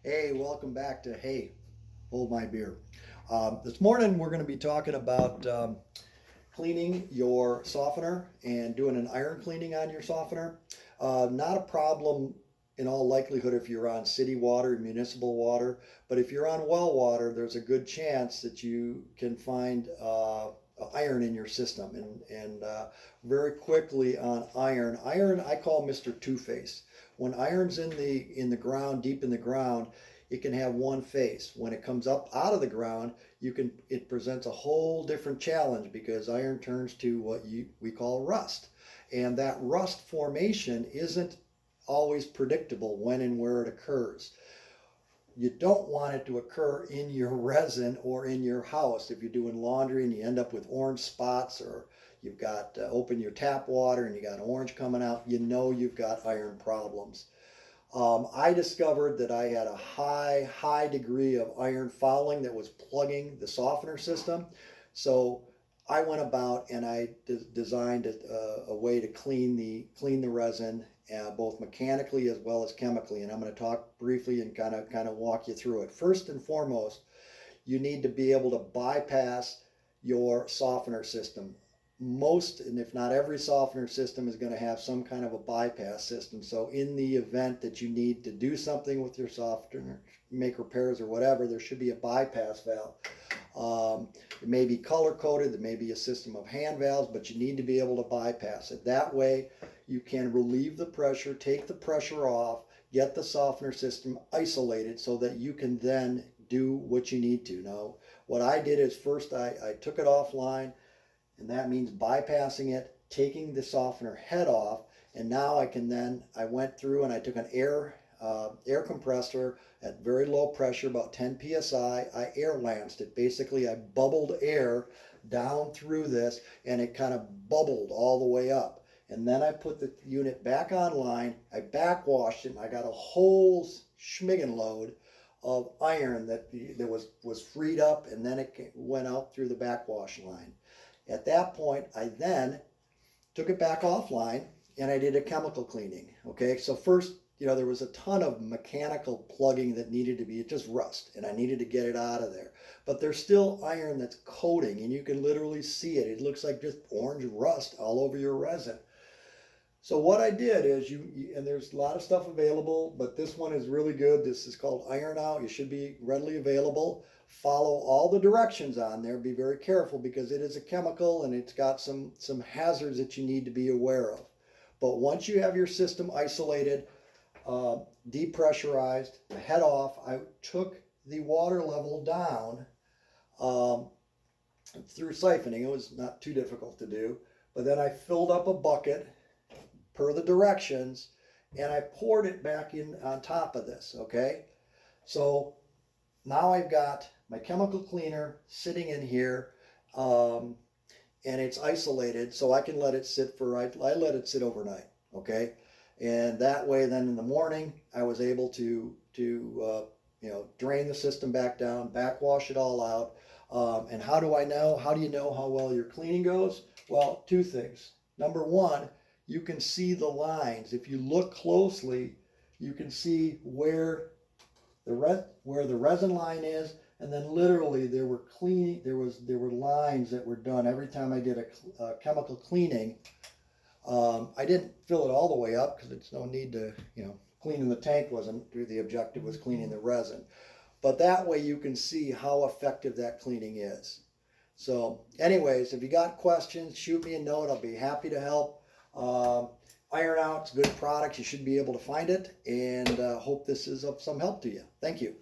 Hey, welcome back to Hey, Hold My Beer. This morning we're going to be talking about cleaning your softener and doing an iron cleaning on your softener. Not a problem in all likelihood if you're on city water, municipal water, but if you're on well water, there's a good chance that you can find iron in your system. And very quickly on iron I call Mr. Two-Face. When iron's in the ground, deep in the ground, it can have one face. When it comes up out of the ground, it presents a whole different challenge because iron turns to what we call rust. And that rust formation isn't always predictable when and where it occurs. You don't want it to occur in your resin or in your house. If you're doing laundry and you end up with orange spots, or you've got open your tap water and you got orange coming out, you know you've got iron problems. I discovered that I had a high degree of iron fouling that was plugging the softener system. So I went about and I designed a way to clean the resin, both mechanically as well as chemically. And I'm going to talk briefly and kind of walk you through it. First and foremost, you need to be able to bypass your softener system. Most, and if not every softener system is going to have some kind of a bypass system. So in the event that you need to do something with your softener, make repairs or whatever, there should be a bypass valve. It may be color coded, there may be a system of hand valves, but you need to be able to bypass it. That way you can relieve the pressure, take the pressure off, get the softener system isolated so that you can then do what you need to. Now, what I did is first I took it offline, and that means bypassing it, taking the softener head off, and now I went through and I took an air compressor at very low pressure, about 10 psi. I air lanced it. Basically, I bubbled air down through this, and it kind of bubbled all the way up. And then I put the unit back online. I backwashed it, and I got a whole schmiggin load of iron that was freed up, and then it went out through the backwash line. At that point, I then took it back offline and I did a chemical cleaning. Okay, so first, there was a ton of mechanical plugging that needed to be, it just rust, and I needed to get it out of there. But there's still iron that's coating, and you can literally see it. It looks like just orange rust all over your resin. So what I did is and there's a lot of stuff available, but this one is really good. This is called Iron Out. You should be readily available. Follow all the directions on there. Be very careful because it is a chemical and it's got some hazards that you need to be aware of. But once you have your system isolated, depressurized, the head off, I took the water level down through siphoning. It was not too difficult to do. But then I filled up a bucket per the directions, and I poured it back in on top of this, okay? So now I've got my chemical cleaner sitting in here, and it's isolated, so I can let it sit I let it sit overnight, okay? And that way then in the morning, I was able to drain the system back down, backwash it all out. And how do I know? How do you know how well your cleaning goes? Well, two things. Number one, you can see the lines. If you look closely, you can see where the resin line is, and then literally there were lines that were done every time I did a chemical cleaning. I didn't fill it all the way up because it's no need to, cleaning the tank wasn't the objective, was cleaning the resin. But that way you can see how effective that cleaning is. So anyways, if you got questions, shoot me a note. I'll be happy to help. Iron Out's a good product. You should be able to find it, and hope this is of some help to you. Thank you.